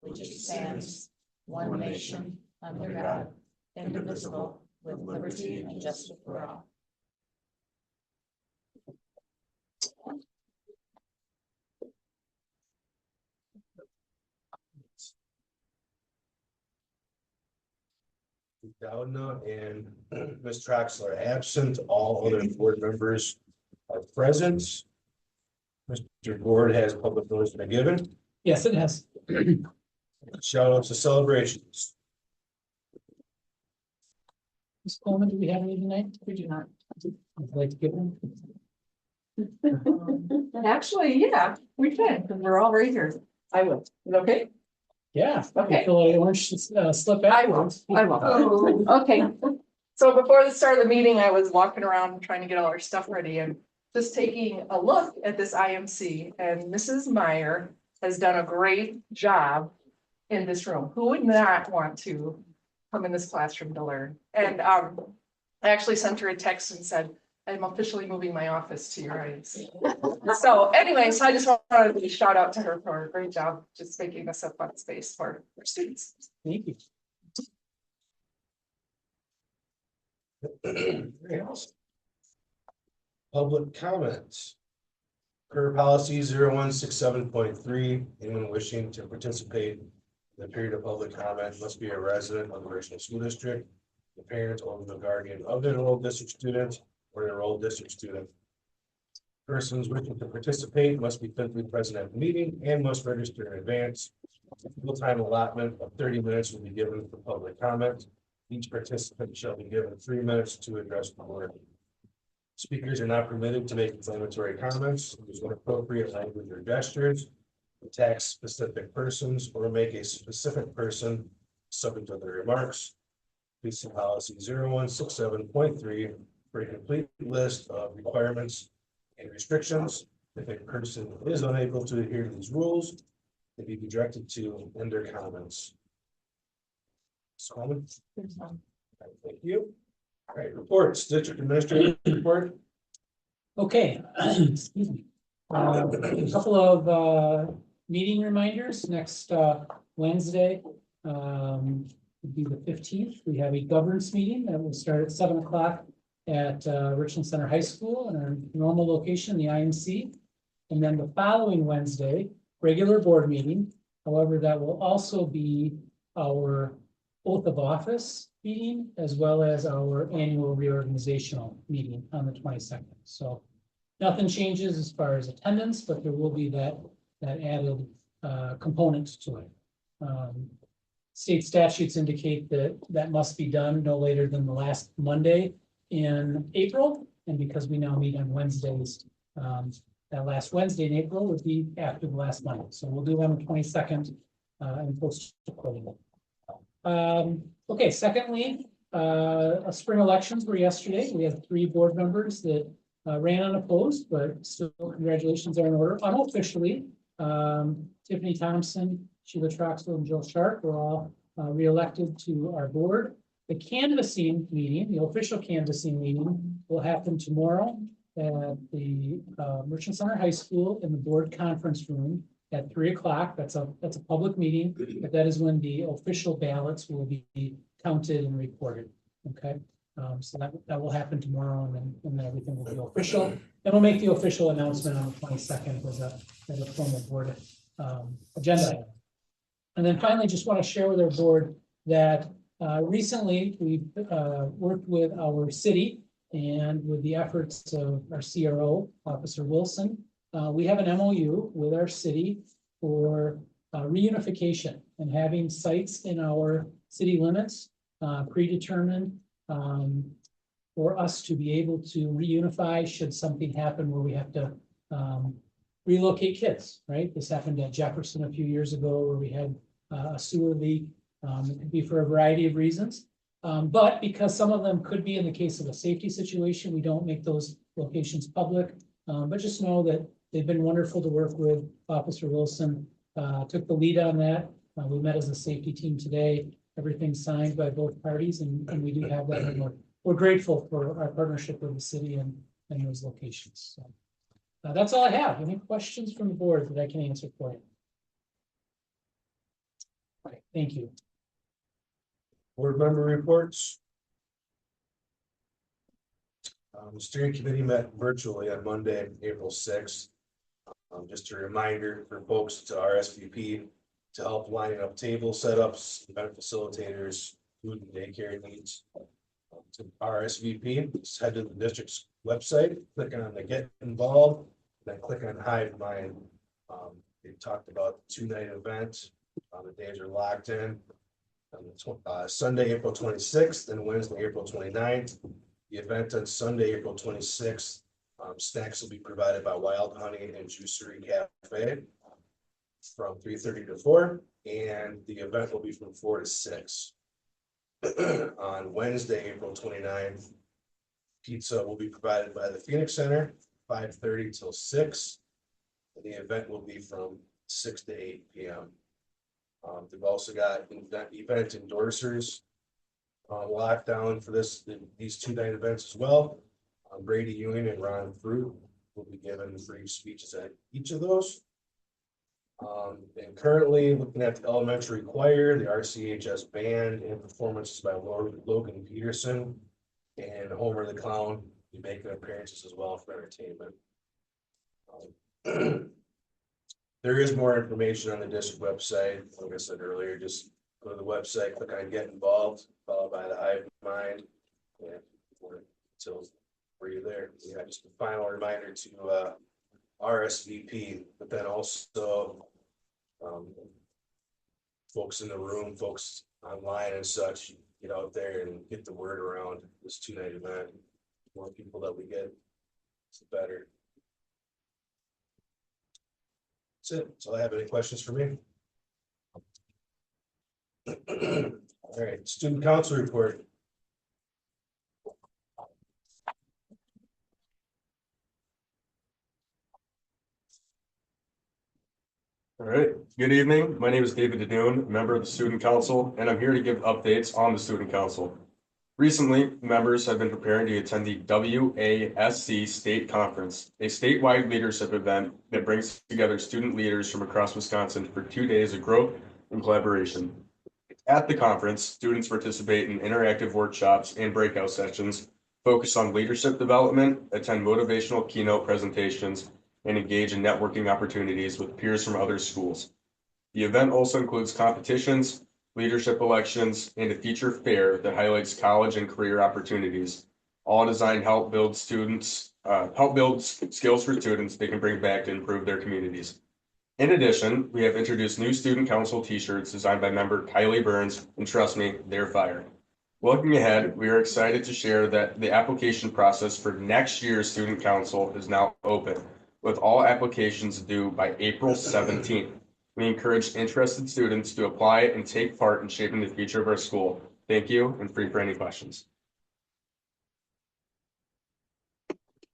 which stands one nation under God, indivisible, with liberty and justice for all. Dowdna and Ms. Troxler are absent. All other board members are present. Mr. Board, has public notice been given? Yes, it has. Shout outs to celebrations. Ms. Coleman, do we have any tonight? We do not. I'd like to give them. Actually, yeah, we can, because we're all right here. I will. Is it okay? Yeah. Okay. Fill out an orange slip. I will. Okay. So before the start of the meeting, I was walking around trying to get all our stuff ready and just taking a look at this IMC, and Mrs. Meyer has done a great job in this room. Who would not want to come in this classroom to learn? And I actually sent her a text and said, I'm officially moving my office to your IMC. So anyway, so I just wanted to shout out to her for a great job just making this a fun space for students. Thank you. Public comments. Per policy 0167.3, anyone wishing to participate in the period of public comment must be a resident of the Richland School District, the parent or the guardian of the enrolled district student or the enrolled district student. Persons wishing to participate must be physically present at the meeting and must register in advance. A full time allotment of 30 minutes will be given for public comment. Each participant shall be given 3 minutes to address the board. Speakers are not permitted to make inflammatory comments, use inappropriate language or gestures, attack specific persons, or make a specific person subject to their remarks. Please see policy 0167.3 for a complete list of requirements and restrictions. If a person is unable to adhere to these rules, they be directed to end their comments. Ms. Coleman? Thank you. All right, reports, district administrator report. Okay. Excuse me. A couple of meeting reminders. Next Wednesday would be the 15th. We have a governance meeting that will start at 7 o'clock at Richland Center High School in our normal location, the IMC. And then the following Wednesday, regular board meeting. However, that will also be our oath of office meeting, as well as our annual reorganizational meeting on the 22nd. So nothing changes as far as attendance, but there will be that added component to it. State statutes indicate that must be done no later than the last Monday in April. And because we now meet on Wednesdays, that last Wednesday in April would be after the last Monday. So we'll do it on the 22nd and post accordingly. Okay, secondly, spring elections were yesterday. We had 3 board members that ran unopposed, but still congratulations are in order. Unofficially, Tiffany Thompson, Sheila Troxel, and Jill Sharp were all re-elected to our board. The canvassing meeting, the official canvassing meeting, will happen tomorrow at the Richland Center High School in the board conference room at 3 o'clock. That's a public meeting, but that is when the official ballots will be counted and reported. Okay, so that will happen tomorrow, and then everything will be official. And we'll make the official announcement on the 22nd as a formal board agenda item. And then finally, just want to share with our board that recently we've worked with our city and with the efforts of our CRO, Officer Wilson. We have an MOU with our city for reunification and having sites in our city limits predetermined for us to be able to reunify should something happen where we have to relocate kids, right? This happened at Jefferson a few years ago where we had a sewer leak. It could be for a variety of reasons. But because some of them could be in the case of a safety situation, we don't make those locations public. But just know that they've been wonderful to work with. Officer Wilson took the lead on that. We met as a safety team today. Everything's signed by both parties, and we do have that. And we're grateful for our partnership with the city and those locations. So that's all I have. Any questions from the board that I can answer for you? Okay, thank you. Board member reports. The steering committee met virtually on Monday, April 6th. Just a reminder for folks to RSVP to help lining up table setups, event facilitators, food and daycare needs. To RSVP, just head to the district's website, click on the get involved, then click on Hive Mind. They talked about the 2-night event. The days are locked in. Sunday, April 26th and Wednesday, April 29th. The event on Sunday, April 26th. Snacks will be provided by Wild Honey and Juicery Cafe from 3:30 to 4, and the event will be from 4 to 6. On Wednesday, April 29th, pizza will be provided by the Phoenix Center, 5:30 till 6. And the event will be from 6 to 8 p.m. They've also got event endorsers locked down for these 2-night events as well. Brady Ewing and Ron Fruit will be given free speeches at each of those. And currently looking at the elementary choir, the RCHS band, and performances by Logan Peterson and Homer the Clown will be making appearances as well for entertainment. There is more information on the district website. Like I said earlier, just go to the website, click on get involved, followed by the Hive Mind. And until you're there. Yeah, just a final reminder to RSVP, but then also folks in the room, folks online and such, get out there and get the word around this 2-night event. The more people that we get, the better. That's it. So I have any questions for me? All right, student council report. All right, good evening. My name is David Dadune, member of the Student Council, and I'm here to give updates on the Student Council. Recently, members have been preparing to attend the WASC State Conference, a statewide leadership event that brings together student leaders from across Wisconsin for 2 days of growth and collaboration. At the conference, students participate in interactive workshops and breakout sessions, focus on leadership development, attend motivational keynote presentations, and engage in networking opportunities with peers from other schools. The event also includes competitions, leadership elections, and a feature fair that highlights college and career opportunities, all designed to help build skills for students they can bring back to improve their communities. In addition, we have introduced new Student Council t-shirts designed by member Kylie Burns, and trust me, they're fire. Looking ahead, we are excited to share that the application process for next year's Student Council is now open, with all applications due by April 17th. We encourage interested students to apply and take part in shaping the future of our school. Thank you, and free for any questions.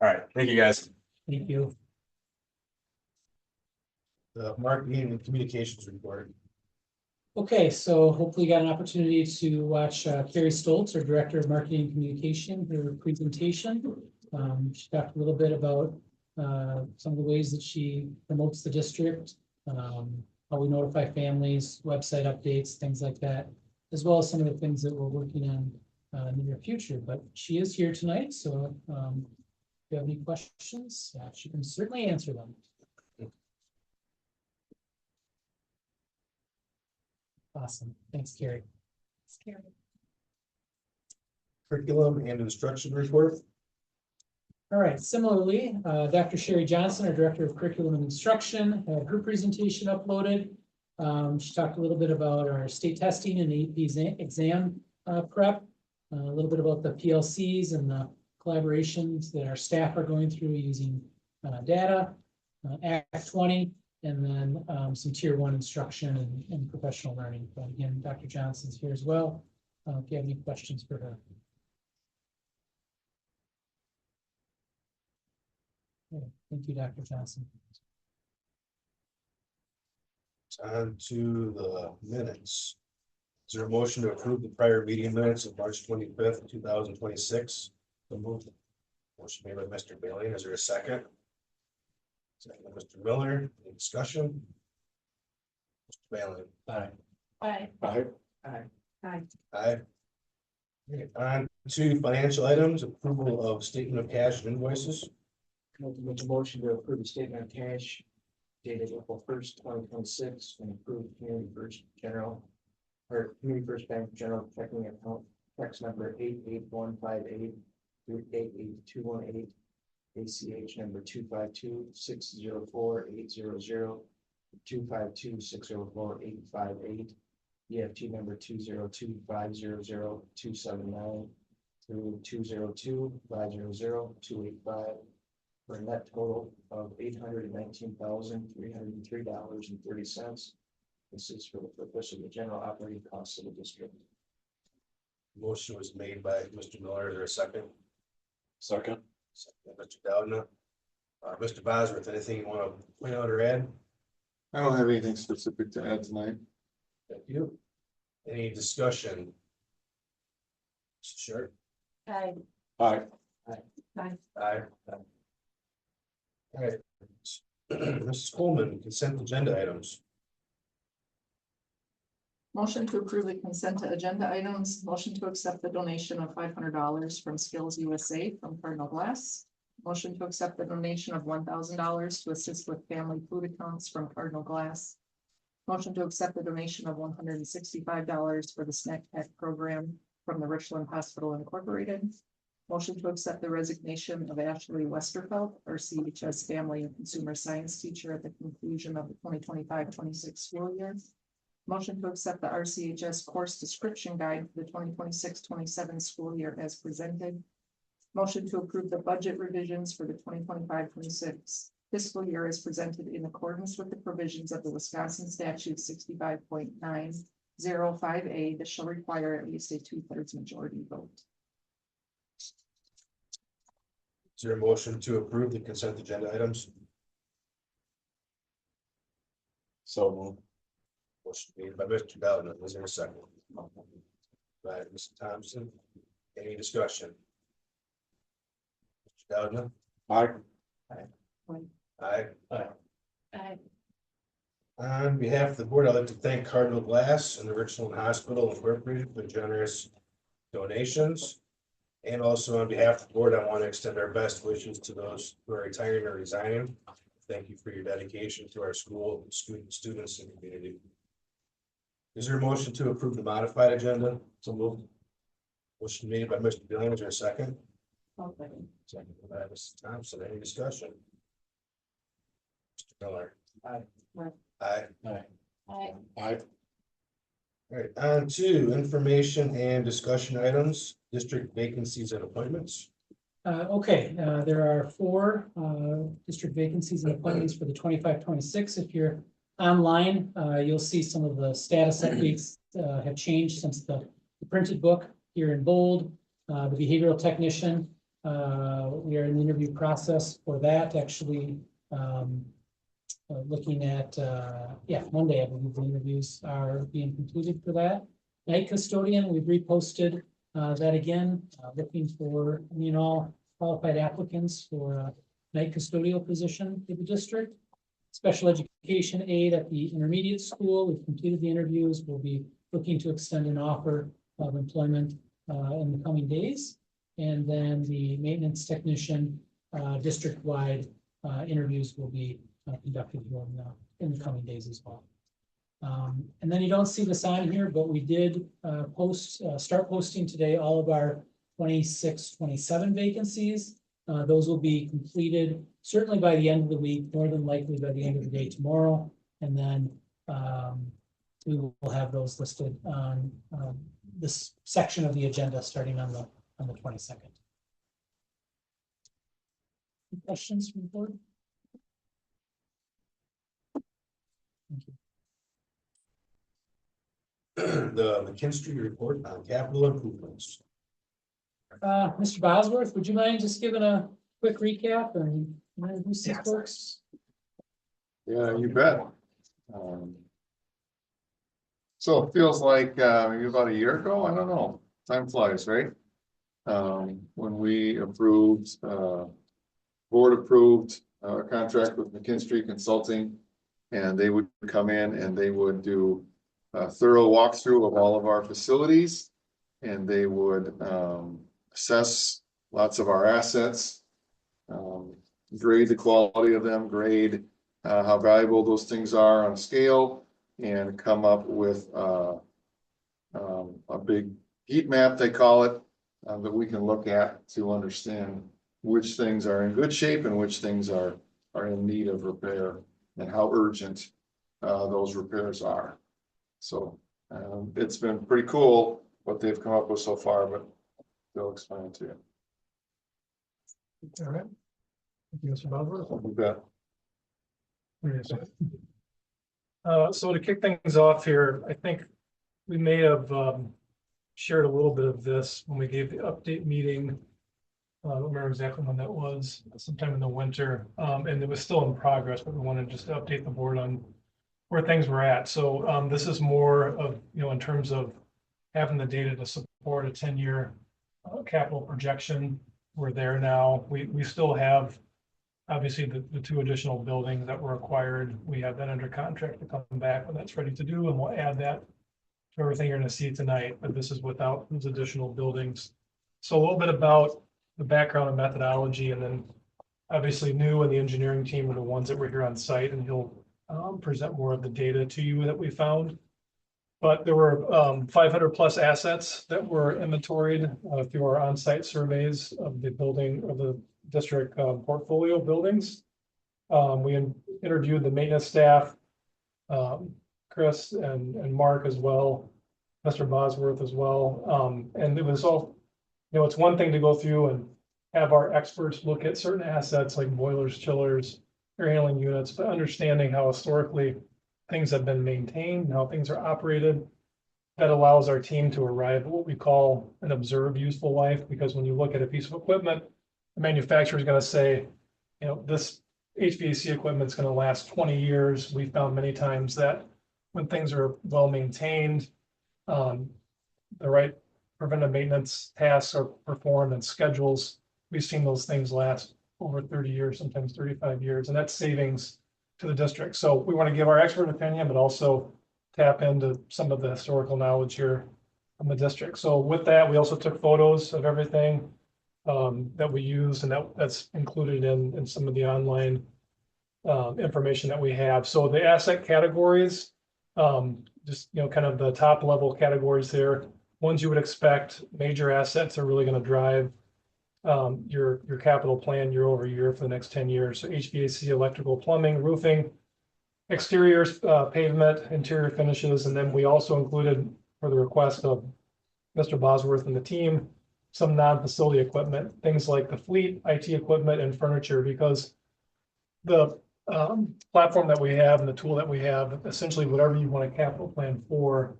All right, thank you guys. Thank you. The marketing and communications report. Okay, so hopefully you got an opportunity to watch Carrie Stoltz, our Director of Marketing and Communication, her presentation. She talked a little bit about some of the ways that she promotes the district, how we notify families, website updates, things like that, as well as some of the things that we're working on in the near future. But she is here tonight, so if you have any questions, she can certainly answer them. Awesome. Thanks, Carrie. Curriculum and instruction report. All right, similarly, Dr. Sherry Johnson, our Director of Curriculum and Instruction, had her presentation uploaded. She talked a little bit about our state testing and the AP exam prep, a little bit about the PLCs and the collaborations that our staff are going through using data, Act 20, and then some tier 1 instruction and professional learning. But again, Dr. Johnson's here as well. If you have any questions for her. Okay, thank you, Dr. Johnson. On to the minutes. Is there a motion to approve the prior meeting minutes of March 25th, 2026? So moved. Motion made by Mr. Bailey. Is there a second? Second by Mr. Miller. Any discussion? Mr. Bailey. Aye. Aye. Aye. Aye. Okay, on to financial items, approval of statement of cash and invoices. Make a motion to approve the statement of cash dated April 1st, 2026, and approve Community First General or Community First Bank General Checking Account tax number 88158 through 88218, ACH number 252604800, 252604858, EFT number 202500279 through 202500285. For a net total of $819,303.30. This is for the purpose of the general operating costs of the district. Motion was made by Mr. Miller. Is there a second? Second. Second by Mr. Doudna. Mr. Bosworth, anything you want to point out or add? I don't have anything specific to add tonight. Thank you. Any discussion? Sure. Aye. Aye. Aye. All right. Mrs. Coleman, consent agenda items. Motion to approve the consent agenda items, motion to accept the donation of $500 from Skills USA from Cardinal Glass. Motion to accept the donation of $1,000 to assist with family food accounts from Cardinal Glass. Motion to accept the donation of $165 for the snack pack program from the Richland Hospital Incorporated. Motion to accept the resignation of Ashley Westerfeld, our CHS Family and Consumer Science teacher at the conclusion of the 2025-26 school year. Motion to accept the RCHS course description guide for the 2026-27 school year as presented. Motion to approve the budget revisions for the 2025-26 fiscal year as presented in accordance with the provisions of the Wisconsin statute 65.905A that shall require at least a 2/3 majority vote. Is there a motion to approve the consent agenda items? So moved. Motion made by Mr. Doudna. Is there a second? By Mr. Thompson. Any discussion? Mr. Doudna. Aye. Aye. Aye. On behalf of the board, I'd like to thank Cardinal Glass and the Richland Hospital Incorporated for generous donations. And also on behalf of the board, I want to extend our best wishes to those who are retiring or resigning. Thank you for your dedication to our school, students, and community. Is there a motion to approve the modified agenda? So moved. Motion made by Mr. Billion. Is there a second? Second by Mrs. Thompson. Any discussion? Mr. Miller. Aye. Aye. Aye. Aye. All right, on to information and discussion items, district vacancies and appointments. There are 4 district vacancies and appointments for the 25-26. If you're online, you'll see some of the status updates have changed since the printed book here in bold. The behavioral technician, we are in the interview process for that, actually. Looking at, Monday, I believe the interviews are being completed for that. Night custodian, we've reposted that again, looking for all qualified applicants for a night custodial position for the district. Special education aide at the intermediate school, we've completed the interviews. We'll be looking to extend an offer of employment in the coming days. And then the maintenance technician district-wide interviews will be conducted here in the coming days as well. And then you don't see this on here, but we did start posting today all of our 26-27 vacancies. Those will be completed certainly by the end of the week, more than likely by the end of the day tomorrow. And then we will have those listed on this section of the agenda starting on the 22nd. Any questions from the board? Thank you. The McKinstry report on capital improvements. Mr. Bosworth, would you mind just giving a quick recap and introduce these folks? Yeah, you bet. So it feels like maybe about a year ago, I don't know, time flies, right? When we approved, board approved a contract with McKinstry Consulting, and they would come in and they would do a thorough walkthrough of all of our facilities. And they would assess lots of our assets, grade the quality of them, grade how valuable those things are on a scale, and come up with a big heat map, they call it, that we can look at to understand which things are in good shape and which things are in need of repair, and how urgent those repairs are. So it's been pretty cool what they've come up with so far, but they'll explain it to you. All right. Thank you, Mr. Bosworth. You bet. So to kick things off here, I think we may have shared a little bit of this when we gave the update meeting. I don't remember exactly when that was, sometime in the winter, and it was still in progress, but we wanted just to update the board on where things were at. So this is more of, in terms of having the data to support a 10-year capital projection. We're there now. We still have, obviously, the 2 additional buildings that were acquired. We have that under contract to come back when that's ready to do, and we'll add that to everything you're going to see tonight. But this is without those additional buildings. So a little bit about the background and methodology, and then obviously New and the engineering team are the ones that were here on site, and he'll present more of the data to you that we found. But there were 500 plus assets that were inventoried through our on-site surveys of the building of the district portfolio buildings. We interviewed the maintenance staff, Chris and Mark as well, Mr. Bosworth as well. And it was all, it's one thing to go through and have our experts look at certain assets like boilers, chillers, air handling units, but understanding how historically things have been maintained, how things are operated. That allows our team to arrive at what we call an observed useful life, because when you look at a piece of equipment, the manufacturer is going to say, this HVAC equipment is going to last 20 years. We found many times that when things are well maintained, the right preventive maintenance tasks are performed and schedules, we've seen those things last over 30 years, sometimes 35 years, and that's savings to the district. So we want to give our expert opinion, but also tap into some of the historical knowledge here from the district. So with that, we also took photos of everything that we used, and that's included in some of the online information that we have. So the asset categories, just kind of the top level categories there, ones you would expect. Major assets are really going to drive your capital plan year over year for the next 10 years. So HVAC, electrical, plumbing, roofing, exteriors, pavement, interior finishes, and then we also included, for the request of Mr. Bosworth and the team, some non-facility equipment, things like the fleet, IT equipment, and furniture, because the platform that we have and the tool that we have, essentially whatever you want a capital plan for,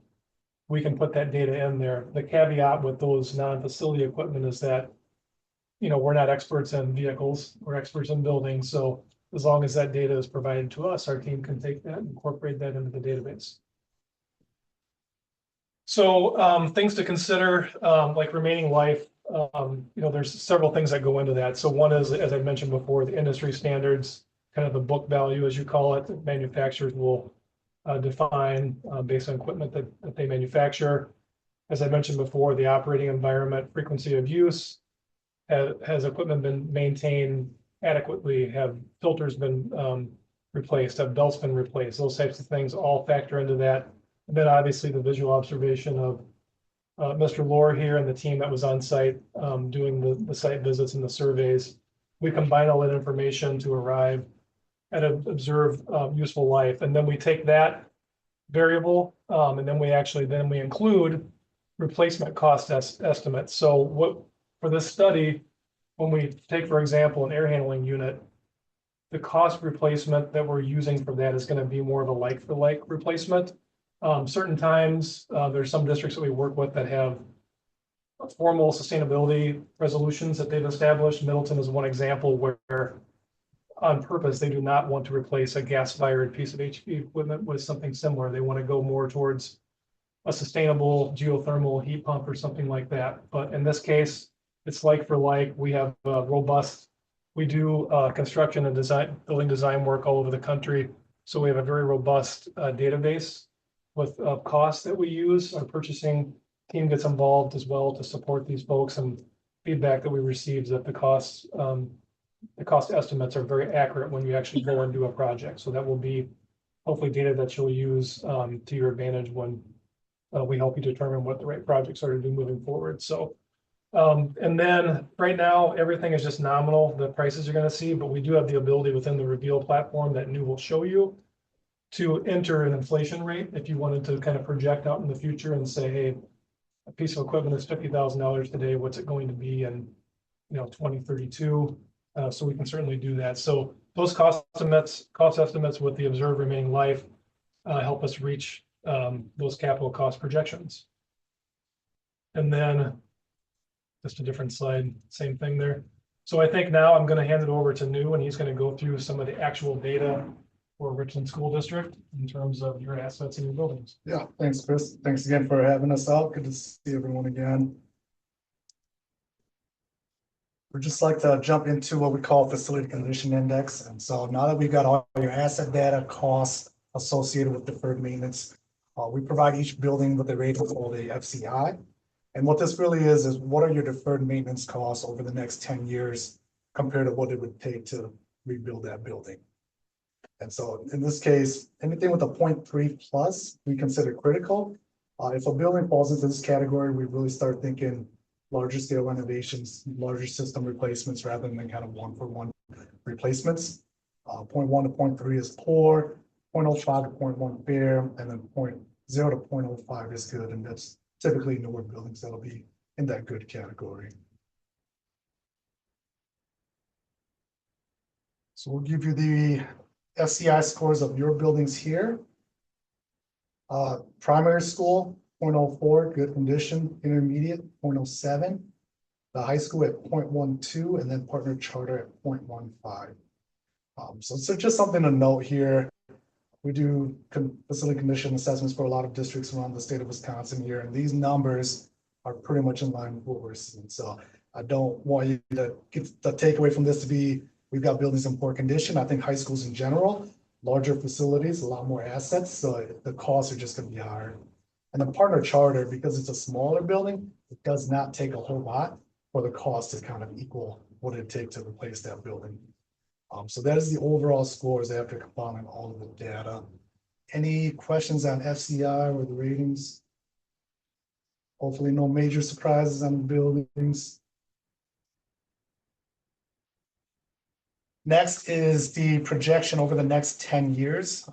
we can put that data in there. The caveat with those non-facility equipment is that, we're not experts in vehicles, we're experts in buildings. So as long as that data is provided to us, our team can take that and incorporate that into the database. So things to consider, like remaining life, there's several things that go into that. So one is, as I mentioned before, the industry standards, kind of the book value, as you call it, that manufacturers will define based on equipment that they manufacture. As I mentioned before, the operating environment, frequency of use, has equipment been maintained adequately, have filters been replaced, have belts been replaced, those types of things all factor into that. And then obviously the visual observation of Mr. Lohr here and the team that was on site doing the site visits and the surveys. We combine all that information to arrive at an observed useful life. And then we take that variable and then we include replacement cost estimates. So for this study, when we take, for example, an air handling unit, the cost replacement that we're using for that is going to be more of a like-for-like replacement. Certain times, there's some districts that we work with that have formal sustainability resolutions that they've established. Middleton is one example where on purpose, they do not want to replace a gas-fired piece of HV equipment with something similar. They want to go more towards a sustainable geothermal heat pump or something like that. But in this case, it's like for like. We have we do construction and building design work all over the country. So we have a very robust database with costs that we use. Our purchasing team gets involved as well to support these folks, and feedback that we receive is that the cost estimates are very accurate when you actually go and do a project. So that will be hopefully data that you'll use to your advantage when we help you determine what the right projects are to do moving forward. So and then right now, everything is just nominal, the prices you're gonna see, but we do have the ability within the reveal platform that New will show you to enter an inflation rate if you wanted to kind of project out in the future and say, hey, a piece of equipment is $50,000 today, what's it going to be in 2032? So we can certainly do that. So those cost estimates with the observed remaining life help us reach those capital cost projections. And then just a different slide, same thing there. So I think now I'm going to hand it over to New, and he's going to go through some of the actual data for Richland School District in terms of your assets and your buildings. Yeah, thanks, Chris. Thanks again for having us out. Good to see everyone again. We'd just like to jump into what we call Facility Condition Index. And so now that we've got all your asset data, costs associated with deferred maintenance, we provide each building with a rating called a FCI. And what this really is what are your deferred maintenance costs over the next 10 years compared to what it would take to rebuild that building? And so in this case, anything with a 0.3 plus, we consider critical. If a building falls into this category, we really start thinking larger scale renovations, larger system replacements rather than kind of one-for-one replacements. 0.1 to 0.3 is poor, 0.05 to 0.1 fair, and then 0.0 to 0.05 is good. And that's typically newer buildings that'll be in that good category. So we'll give you the FCI scores of your buildings here. Primary school, 0.04, good condition. Intermediate, 0.07. The high school at 0.12, and then partner charter at 0.15. So just something to note here. We do facility condition assessments for a lot of districts around the state of Wisconsin here, and these numbers are pretty much in line with what we're seeing. So I don't want you to get the takeaway from this to be, we've got buildings in poor condition. I think high schools in general, larger facilities, a lot more assets, so the costs are just going to be higher. And the partner charter, because it's a smaller building, it does not take a whole lot for the cost to kind of equal what it'd take to replace that building. So that is the overall scores after compiling all of the data. Any questions on FCI or the ratings? Hopefully no major surprises on the buildings. Next is the projection over the next 10 years.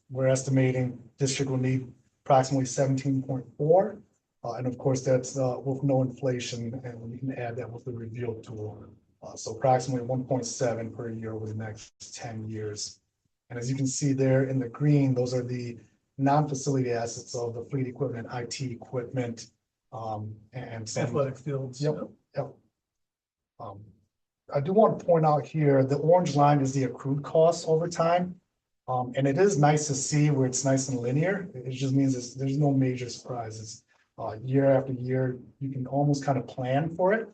We're estimating district will need approximately 17.4. And of course, that's with no inflation, and we can add that with the reveal tool. So approximately 1.7 per year over the next 10 years. And as you can see there in the green, those are the non-facility assets of the fleet equipment, IT equipment, and some Athletic fields. Yep. I do want to point out here, the orange line is the accrued costs over time. And it is nice to see where it's nice and linear. It just means there's no major surprises. Year after year, you can almost kind of plan for it.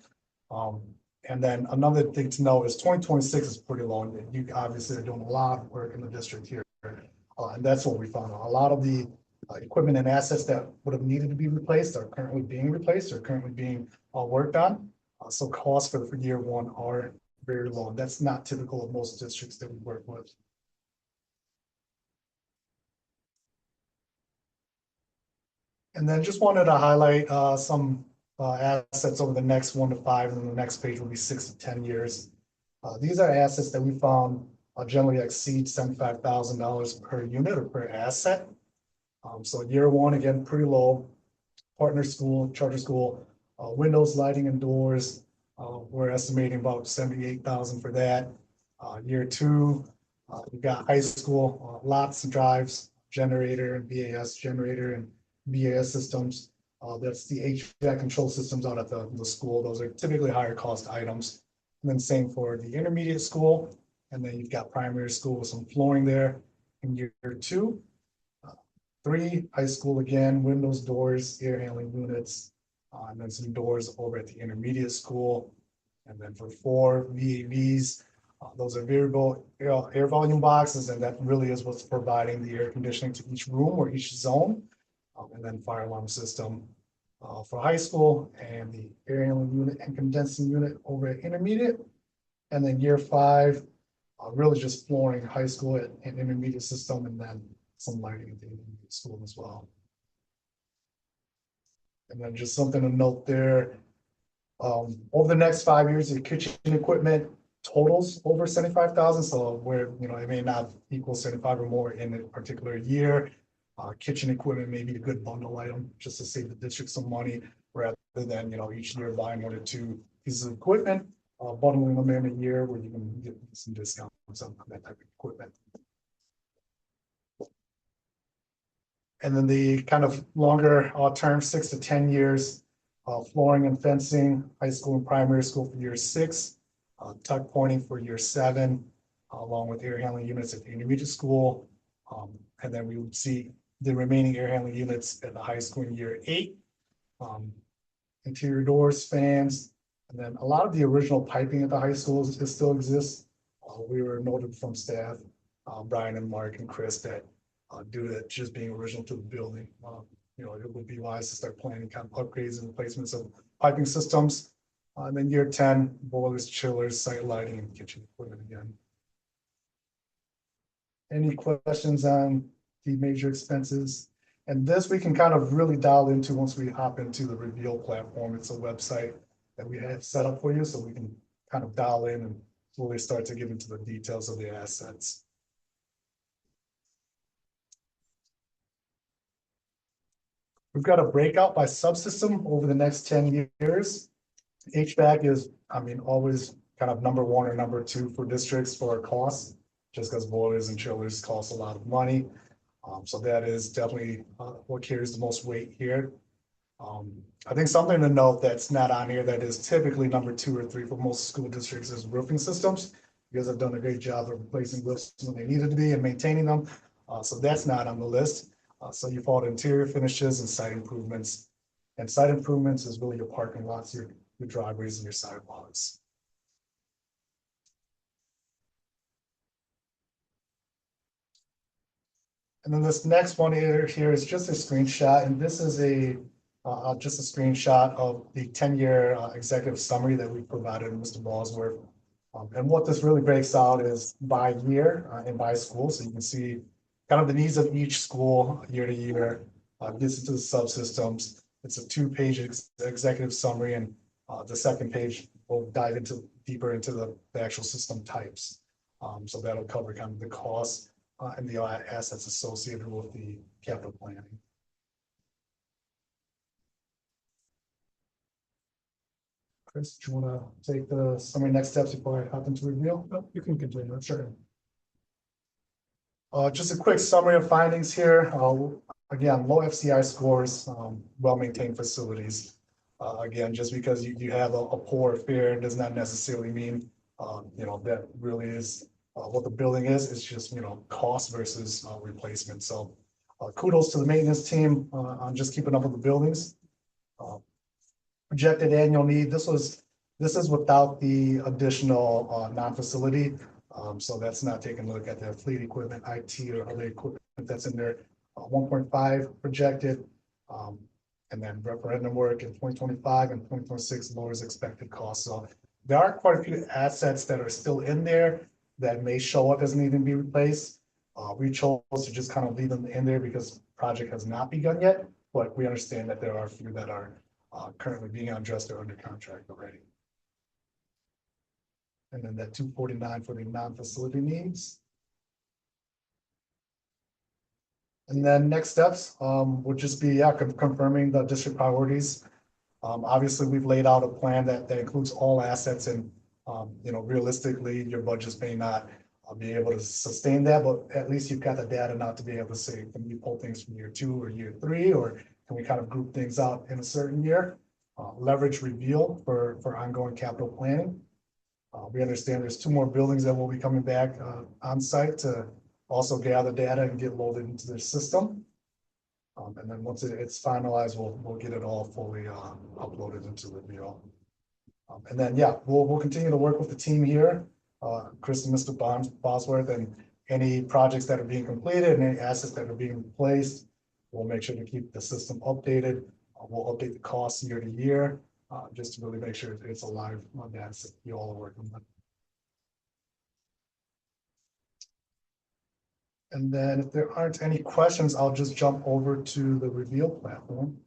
And then another thing to know is 2026 is pretty long. You obviously are doing a lot of work in the district here. And that's what we found. A lot of the equipment and assets that would have needed to be replaced are currently being replaced or currently being worked on. So costs for year one are very low. That's not typical of most districts that we work with. And then just wanted to highlight some assets over the next 1 to 5, and then the next page will be 6 to 10 years. These are assets that we found generally exceed $75,000 per unit or per asset. So year one, again, pretty low. Partner school, charter school, windows, lighting, and doors. We're estimating about $78,000 for that. Year two, we've got high school, lots of drives, generator and BAS generator and BAS systems. That's the HVAC control systems out at the school. Those are typically higher cost items. And then same for the intermediate school. And then you've got primary school with some flooring there in year two. 3, high school again, windows, doors, air handling units, and then some doors over at the intermediate school. And then for 4, VAVs, Those are variable air volume boxes, and that really is what's providing the air conditioning to each room or each zone. And then fire alarm system for high school, and the air handling unit and condensing unit over at intermediate. And then year 5, really just flooring high school and intermediate system, and then some lighting at the intermediate school as well. And then just something to note there, over the next 5 years, the kitchen equipment totals over 75,000. So where, it may not equal 75 or more in a particular year. Kitchen equipment may be a good bundle item just to save the district some money, rather than, each year buying 1 or 2 pieces of equipment, bundling them in a year where you can get some discounts on that type of equipment. And then the kind of longer term, 6 to 10 years, flooring and fencing, high school and primary school for year 6, tuck pointing for year 7, along with air handling units at the intermediate school. And then we would see the remaining air handling units at the high school in year 8. Interior doors, fans, and then a lot of the original piping at the high schools still exists. We were noted from staff, Brian and Mark and Chris, that due to just being original to the building, it would be wise to start planning kind of upgrades and replacements of piping systems. And then year 10, boilers, chillers, site lighting, and kitchen equipment again. Any questions on the major expenses? And this we can kind of really dial into once we hop into the Reveal platform. It's a website that we have set up for you, so we can kind of dial in and really start to get into the details of the assets. We've got a breakout by subsystem over the next 10 years. HVAC is, always kind of number 1 or number 2 for districts for costs, just because boilers and chillers cost a lot of money. So that is definitely what carries the most weight here. I think something to note that's not on here that is typically number 2 or 3 for most school districts is roofing systems. You guys have done a great job of replacing roofs when they needed to be and maintaining them. So that's not on the list. So you fall to interior finishes and site improvements. And site improvements is really your parking lots, your driveways, and your sidewalks. And then this next one here is just a screenshot, and this is just a screenshot of the 10-year executive summary that we provided Mr. Ballsworth. And what this really breaks out is by year and by school, so you can see kind of the needs of each school year to year. Gets into the subsystems. It's a 2-page executive summary, and the second page will dive deeper into the actual system types. So that'll cover kind of the costs and the assets associated with the capital planning. Chris, do you want to take the summary next steps before I hop into Reveal? Oh, you can continue. Sure. Just a quick summary of findings here. Again, low FCI scores, well-maintained facilities. Again, just because you have a poor fare does not necessarily mean, that really is what the building is. It's just, cost versus replacement. So kudos to the maintenance team on just keeping up with the buildings. Projected annual need. This is without the additional non-facility. So that's not taking a look at the fleet equipment, IT, or other equipment that's in there. 1.5 projected, and then referendum work in 2025 and 2026 lowers expected costs. So there are quite a few assets that are still in there that may show up as needing to be replaced. We chose to just kind of leave them in there because project has not begun yet, but we understand that there are a few that are currently being addressed or under contract already. And then that 249 for the non-facility needs. And then next steps would just be confirming the district priorities. Obviously, we've laid out a plan that includes all assets, and realistically, your budgets may not be able to sustain that, but at least you've got the data now to be able to say, can we pull things from year 2 or year 3, or can we kind of group things out in a certain year? Leverage Reveal for ongoing capital planning. We understand there's 2 more buildings that will be coming back on site to also gather data and get loaded into their system. And then once it's finalized, we'll get it all fully uploaded into Reveal. And then, we'll continue to work with the team here Chris and Mr. Bosworth, and any projects that are being completed and any assets that are being replaced. We'll make sure to keep the system updated. We'll update the costs year to year, just to really make sure it's alive on that, so you all are working with. And then if there aren't any questions, I'll just jump over to the reveal platform.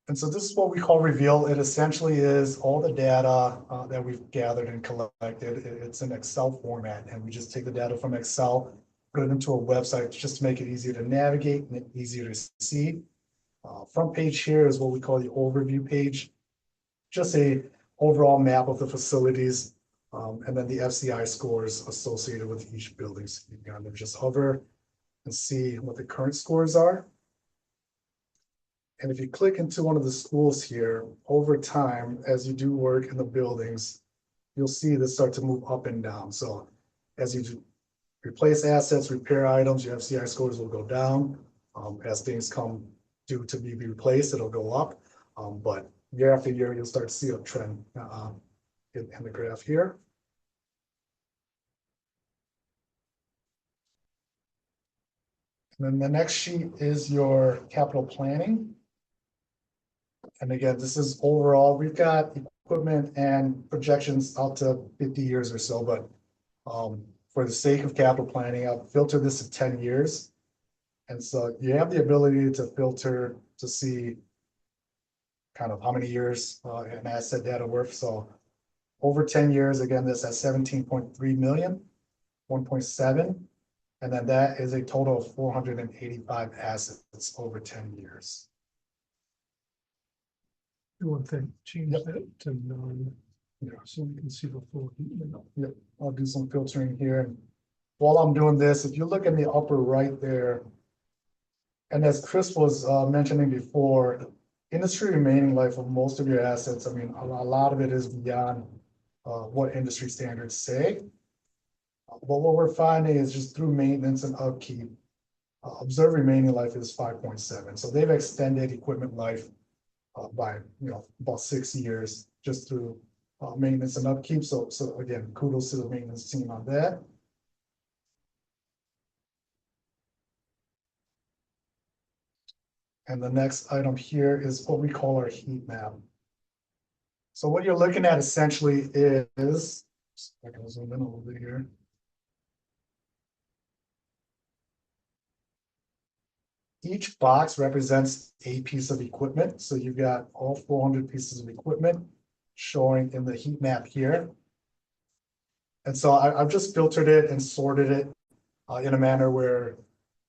And so this is what we call reveal. It essentially is all the data that we've gathered and collected. It's in Excel format, and we just take the data from Excel, put it into a website just to make it easier to navigate and easier to see. Front page here is what we call the overview page. Just a overall map of the facilities, and then the FCI scores associated with each building. So you can kind of just hover and see what the current scores are. And if you click into one of the schools here, over time, as you do work in the buildings, you'll see this start to move up and down. So as you do replace assets, repair items, your FCI scores will go down. As things come due to be replaced, it'll go up. But year after year, you'll start to see a trend in the graph here. And then the next sheet is your capital planning. And again, this is overall, we've got equipment and projections out to 50 years or so, but for the sake of capital planning, I've filtered this to 10 years. And so you have the ability to filter to see kind of how many years an asset data worth. So over 10 years, again, this has 17.3 million, 1.7, and then that is a total of 485 assets over 10 years. One thing, change Yep. that to none. Yeah. So we can see the full. Yep, I'll do some filtering here. And while I'm doing this, if you look in the upper right there, and as Chris was mentioning before, industry remaining life of most of your assets, I mean, a lot of it is beyond what industry standards say. But what we're finding is just through maintenance and upkeep, observed remaining life is 5.7. So they've extended equipment life by about 6 years just through maintenance and upkeep. So again, kudos to the maintenance team on that. And the next item here is what we call our heat map. So what you're looking at essentially is, I can zoom in a little bit here. Each box represents a piece of equipment. So you've got all 400 pieces of equipment showing in the heat map here. And so I've just filtered it and sorted it in a manner where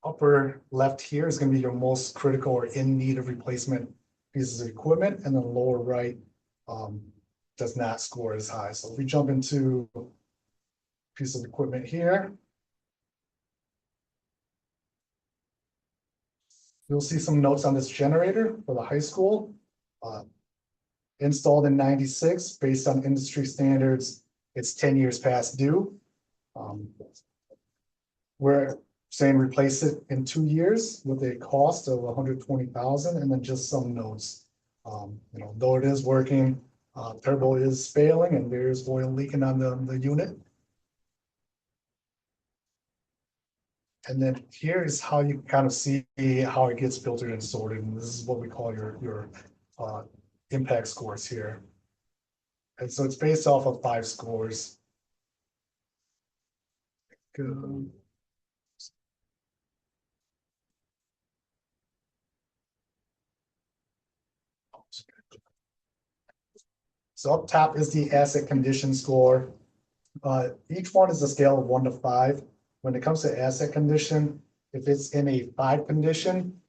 upper left here is going to be your most critical or in need of replacement pieces of equipment, and then lower right does not score as high. So if we jump into a piece of equipment here, you'll see some notes on this generator for the high school. Installed in 96, based on industry standards, it's 10 years past due. We're saying replace it in 2 years with a cost of 120,000, and then just some notes. Though it is working, turbo is failing and there's oil leaking on the unit. And then here is how you kind of see how it gets filtered and sorted. And this is what we call your impact scores here. And so it's based off of 5 scores. Good. So up top is the asset condition score. Each one is a scale of 1 to 5. When it comes to asset condition, if it's in a 5 condition,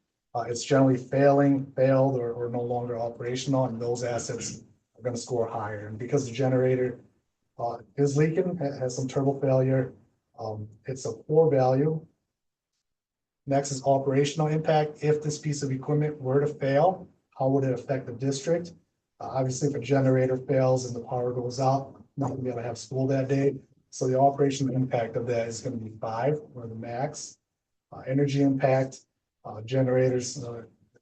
it's generally failing, failed, or no longer operational, and those assets are going to score higher. And because the generator is leaking, has some turbo failure, it's a 4 value. Next is operational impact. If this piece of equipment were to fail, how would it affect the district? Obviously, if a generator fails and the power goes out, not going to be able to have school that day. So the operational impact of that is going to be 5, or the max. Energy impact, generators,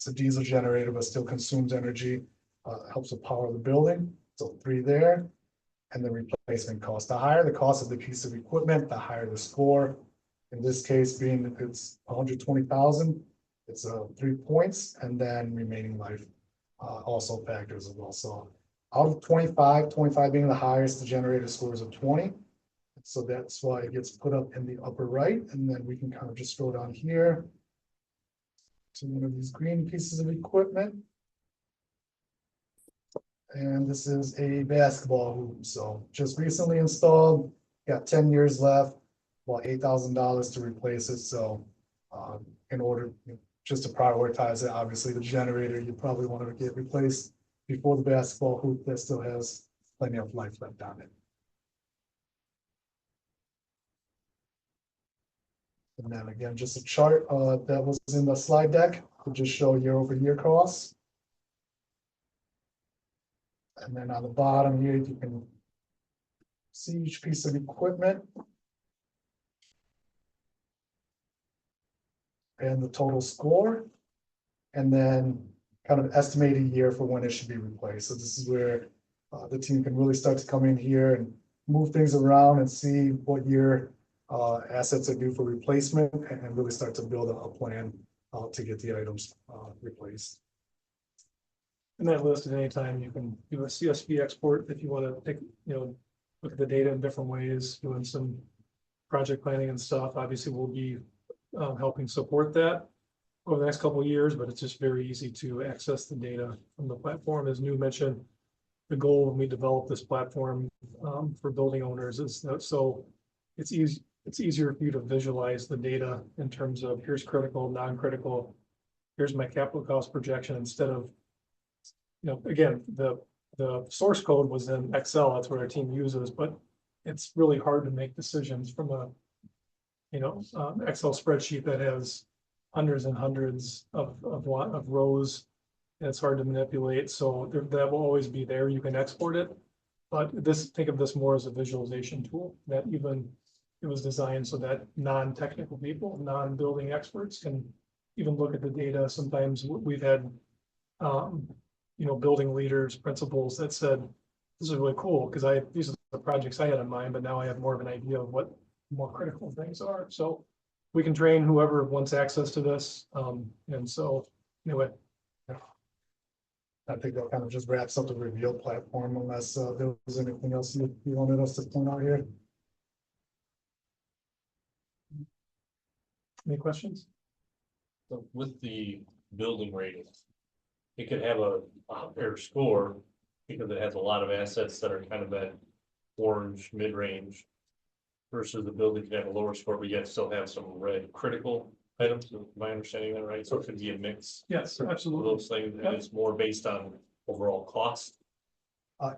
It's a diesel generator, but still consumes energy, helps to power the building. So 3 there. And the replacement cost. The higher the cost of the piece of equipment, the higher the score. In this case, being it's 120,000, it's 3 points, and then remaining life also factors as well. So out of 25 being the highest, the generator scores of 20. So that's why it gets put up in the upper right, and then we can kind of just scroll down here to one of these green pieces of equipment. And this is a basketball hoop, so just recently installed, got 10 years left, about $8,000 to replace it, so in order just to prioritize it, obviously the generator, you probably want to get replaced before the basketball hoop that still has plenty of life left on it. And then again, just a chart that was in the slide deck to just show year-over-year costs. And then on the bottom here, you can see each piece of equipment and the total score, and then kind of estimate a year for when it should be replaced. So this is where the team can really start to come in here and move things around and see what year assets are due for replacement, and really start to build a plan to get the items replaced. And that list at any time, you can do a CSV export if you want to take, look at the data in different ways, doing some project planning and stuff. Obviously, we'll be helping support that over the next couple of years, but it's just very easy to access the data from the platform. As New mentioned, the goal when we develop this platform for building owners is that so it's easier for you to visualize the data in terms of here's critical, non-critical, here's my capital cost projection, instead of, again, the source code was in Excel, that's what our team uses, but it's really hard to make decisions from a Excel spreadsheet that has hundreds and hundreds of rows, and it's hard to manipulate. So that will always be there. You can export it, but think of this more as a visualization tool that even it was designed so that non-technical people, non-building experts can even look at the data. Sometimes we've had, building leaders, principals that said, this is really cool because these are the projects I had in mind, but now I have more of an idea of what more critical things are. So we can train whoever wants access to this. And so anyway. I think that kind of just wraps up the reveal platform, unless there was anything else you wanted us to point out here. Any questions? So with the building rating, it could have a higher score because it has a lot of assets that are kind of that orange mid-range versus the building could have a lower score, but yet still have some red critical items. Am I understanding that right? So it could be a mix Yes, of absolutely. those things, and it's more based on overall cost.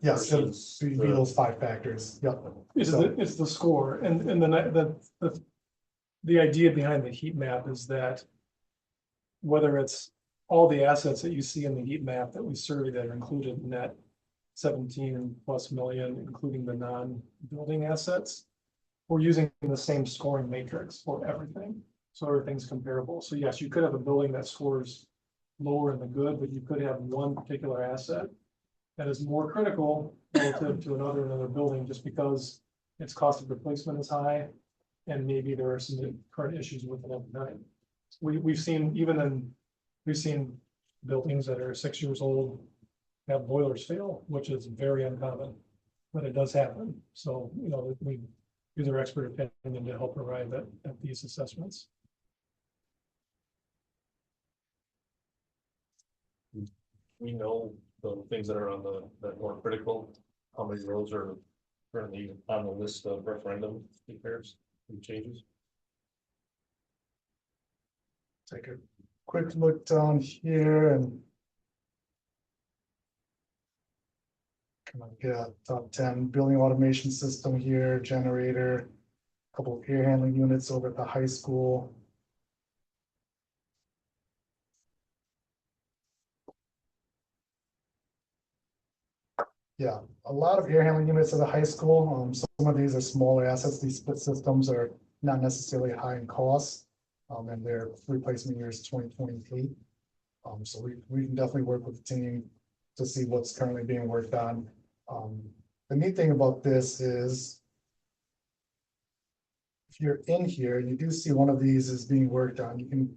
Yes, Versus so you do those 5 factors. Yep. It's the score, and the idea behind the heat map is that whether it's all the assets that you see in the heat map that we surveyed that are included in that 17+ million, including the non-building assets, we're using the same scoring matrix for everything. So everything's comparable. So yes, you could have a building that scores lower in the good, but you could have one particular asset that is more critical relative to another building just because its cost of replacement is high. And maybe there are some current issues with it at the time. We've seen buildings that are 6 years old have boilers fail, which is very uncommon, but it does happen. So, we use our expert opinion to help arrive at these assessments. We know the things that are on that more critical, how many of those are currently on the list of referendum repairs and changes. Take a quick look down here and kind of get top 10 building automation system here, generator, a couple of air handling units over at the high school. Yeah, a lot of air handling units at the high school. Some of these are smaller assets. These split systems are not necessarily high in cost. And their replacement year is 2028. So we can definitely work with the team to see what's currently being worked on. The neat thing about this is if you're in here, you do see one of these is being worked on, you can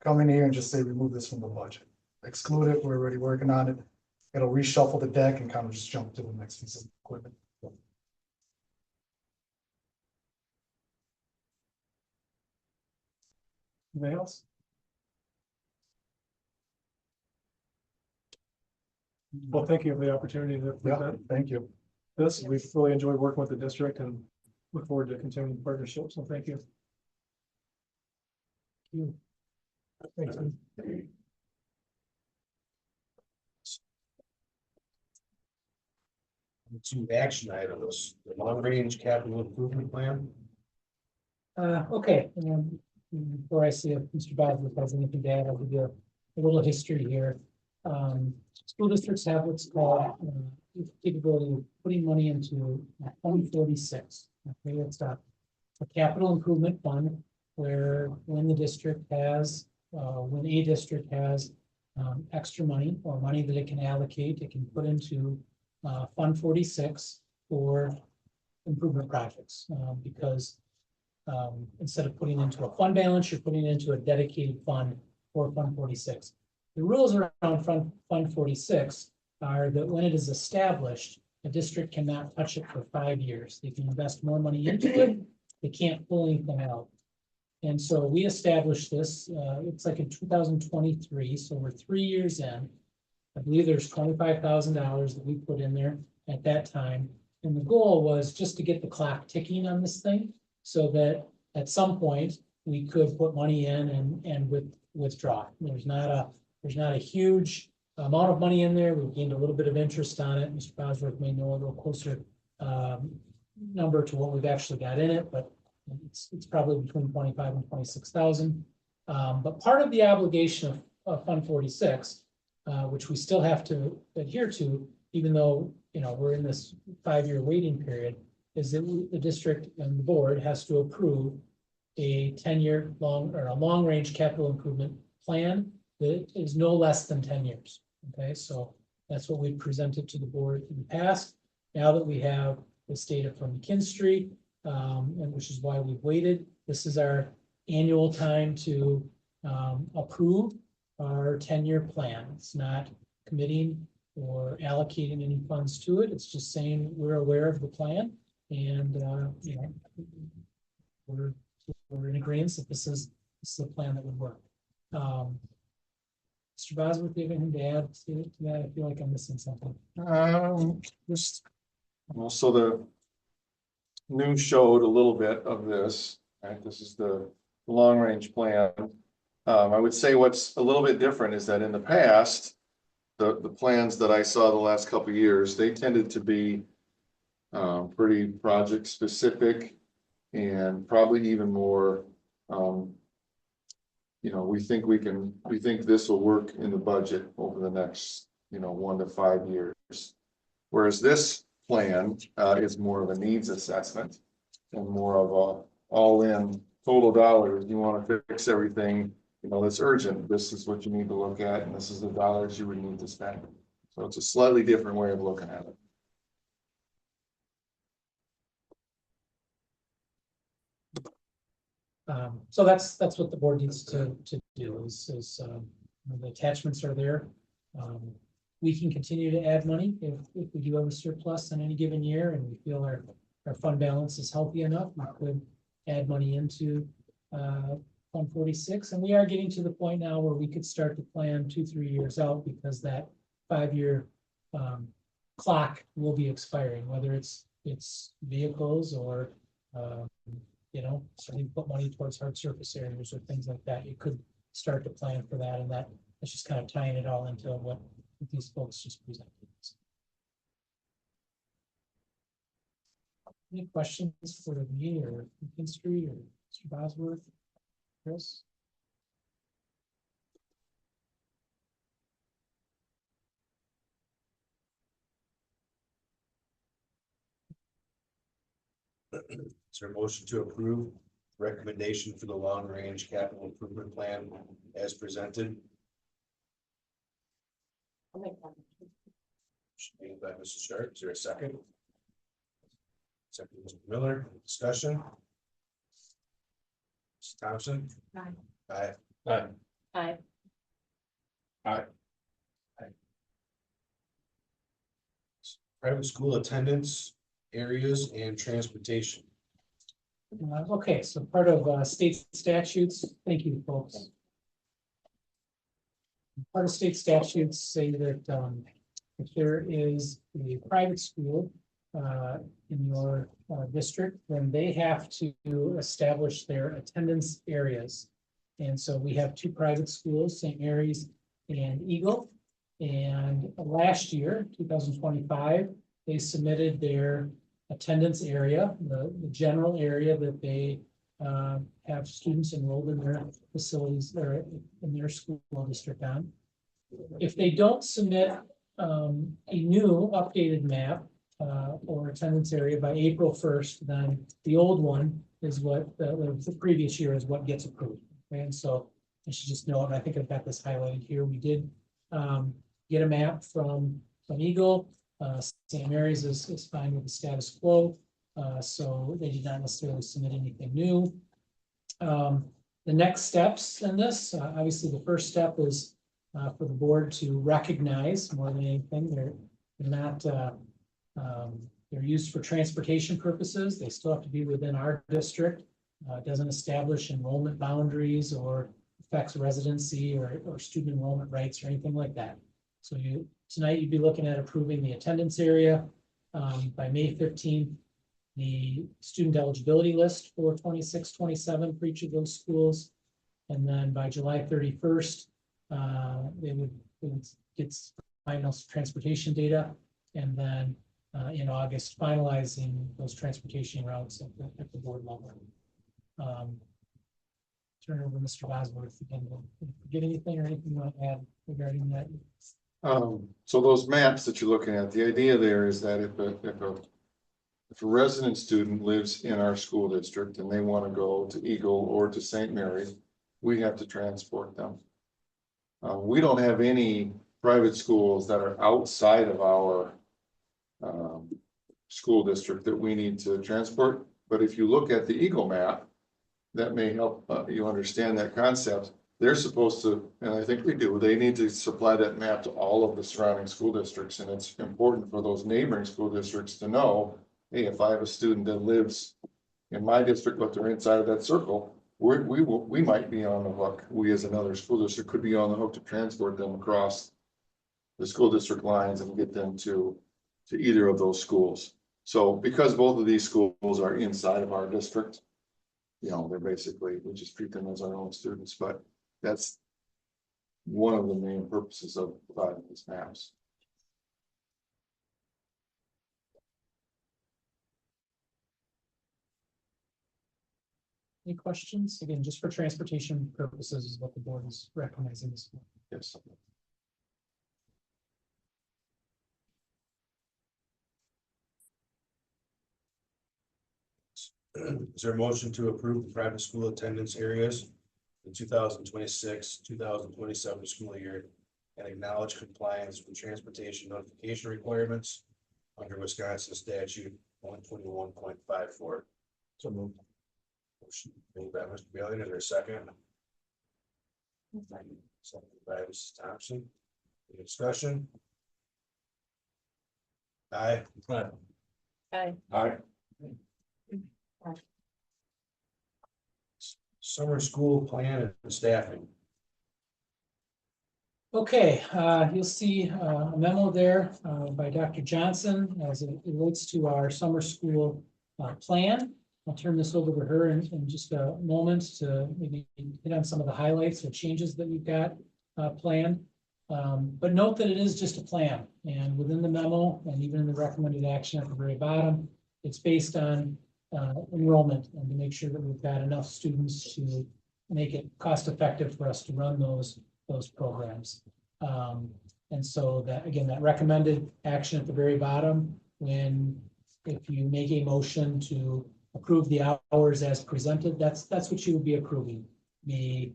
come in here and just say, remove this from the budget. Exclude it, we're already working on it. It'll reshuffle the deck and kind of just jump to the next piece of equipment. Anything else? Well, thank you for the opportunity to Yeah, present thank you. this. We've really enjoyed working with the district and look forward to continuing the partnership. So thank you. Thanks. Two action items, the long range capital improvement plan. Okay, before I see if Mr. Bosworth has anything to add, I'll give you a little history here. School districts have what's called capability of putting money into Fund 46. Okay, it's a capital improvement fund where when a district has extra money or money that it can allocate, it can put into Fund 46 for improvement projects, because instead of putting into a fund balance, you're putting into a dedicated fund for Fund 46. The rules around Fund 46 are that when it is established, a district cannot touch it for 5 years. They can invest more money into it. They can't pull anything out. And so we established this, it's like in 2023, so we're 3 years in. I believe there's $25,000 that we put in there at that time. And the goal was just to get the clock ticking on this thing so that at some point we could put money in and withdraw. There's not a huge amount of money in there. We've gained a little bit of interest on it. Mr. Bosworth may know a little closer number to what we've actually got in it, but it's probably between 25 and 26,000. But part of the obligation of Fund 46, which we still have to adhere to, even though we're in this 5-year waiting period, is that the district and the board has to approve a 10-year long range capital improvement plan that is no less than 10 years. Okay, so that's what we've presented to the board in the past. Now that we have this data from McKinstry, and which is why we've waited, this is our annual time to approve our 10-year plan. It's not committing or allocating any funds to it. It's just saying we're aware of the plan and we're in agreement that this is the plan that would work. Mr. Bosworth, do you have anything to add to that? I feel like I'm missing something. So the news showed a little bit of this, right? This is the long range plan. I would say what's a little bit different is that in the past, the plans that I saw the last couple of years, they tended to be pretty project specific and probably even more, we think this will work in the budget over the next, 1 to 5 years. Whereas this plan is more of a needs assessment and more of a all-in total dollars. You want to fix everything, that's urgent. This is what you need to look at, and this is the dollars you would need to spend. So it's a slightly different way of looking at it. So that's what the board needs to do is the attachments are there. We can continue to add money if we do have a surplus in any given year and we feel our fund balance is healthy enough. We could add money into Fund 46, and we are getting to the point now where we could start to plan 2-3 years out because that 5-year clock will be expiring, whether it's vehicles or starting to put money towards hard surface areas or things like that. You could start to plan for that, and that's just kind of tying it all into what these folks just presented. Any questions for me or McKinstry or Mr. Bosworth? Chris? Is there a motion to approve recommendation for the long range capital improvement plan as presented? Made by Mrs. Sharp, is there a second? Second, Mr. Miller, discussion? Mrs. Thompson? Aye. Aye. Aye. Aye. Private school attendance areas and transportation. Okay, so part of state statutes, thank you, folks. Part of state statutes say that if there is a private school in your district, then they have to establish their attendance areas. And so we have two private schools, St. Mary's and Eagle. And last year, 2025, they submitted their attendance area, the general area that they have students enrolled in their facilities or in their school district on. If they don't submit a new updated map or attendance area by April 1st, then the old one is what the previous year is what gets approved. And so I should just note, and I think I've got this highlighted here, we did get a map from Eagle. St. Mary's is fine with the status quo, so they did not necessarily submit anything new. The next steps in this, obviously the first step is for the board to recognize more than anything. They're not, they're used for transportation purposes. They still have to be within our district. It doesn't establish enrollment boundaries or affects residency or student enrollment rights or anything like that. So tonight you'd be looking at approving the attendance area by May 15th, the student eligibility list for 26-27 for each of those schools. And then by July 31st, they would get final transportation data. And then in August, finalizing those transportation routes at the board level. Turn it over to Mr. Bosworth again. Forget anything or anything you want to add regarding that? So those maps that you're looking at, the idea there is that if a resident student lives in our school district and they want to go to Eagle or to St. Mary's, we have to transport them. We don't have any private schools that are outside of our school district that we need to transport. But if you look at the Eagle map, that may help you understand that concept. They're supposed to, and I think we do, they need to supply that map to all of the surrounding school districts. And it's important for those neighboring school districts to know, hey, if I have a student that lives in my district, but they're inside of that circle, we might be on the hook. We as another school district could be on the hook to transport them across the school district lines and get them to either of those schools. So because both of these schools are inside of our district, you know, they're basically, we just treat them as our own students, but that's one of the main purposes of providing these maps. Any questions? Again, just for transportation purposes is what the board is recognizing this. Yes. Is there a motion to approve the private school attendance areas in 2026-2027 school year and acknowledge compliance with transportation notification requirements under Wisconsin statute 121.54? So moved. Motion made by Mr. Bailey, is there a second? Second by Mrs. Thompson. Any discussion? Aye. Aye. Aye. Aye. Summer school plan and staffing. Okay, you'll see a memo there by Dr. Johnson as it relates to our summer school plan. I'll turn this over to her in just a moment to maybe hit on some of the highlights or changes that we've got planned. But note that it is just a plan, and within the memo and even in the recommended action at the very bottom, it's based on enrollment and to make sure that we've got enough students to make it cost effective for us to run those programs. And so that, again, that recommended action at the very bottom, if you make a motion to approve the hours as presented, that's what you would be approving. The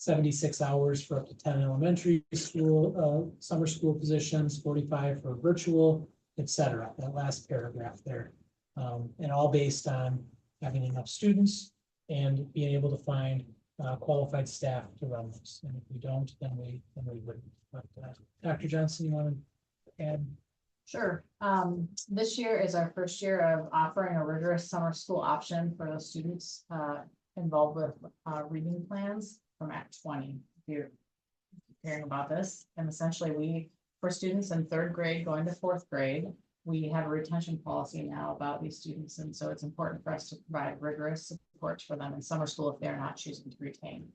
76 hours for up to 10 elementary school, summer school positions, 45 for virtual, et cetera. That last paragraph there. And all based on having enough students and being able to find qualified staff to run this. And if we don't, then we wouldn't. But Dr. Johnson, you want to add? Sure. This year is our first year of offering a rigorous summer school option for those students involved with reading plans from Act 20. If you're hearing about this, and essentially for students in 3rd grade going to 4th grade, we have a retention policy now about these students. And so it's important for us to provide rigorous support for them in summer school if they're not choosing to retain.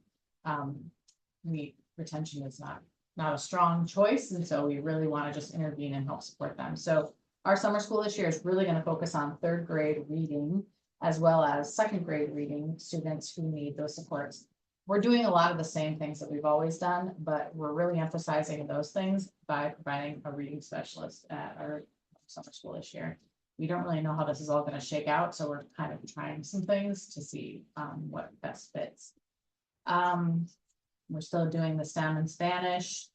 Retention is not a strong choice. And so we really want to just intervene and help support them. So our summer school this year is really going to focus on 3rd grade reading as well as 2nd grade reading students who need those supports. We're doing a lot of the same things that we've always done, but we're really emphasizing those things by providing a reading specialist at our summer school this year. We don't really know how this is all going to shake out, so we're kind of trying some things to see what best fits. We're still doing the STEM and Spanish,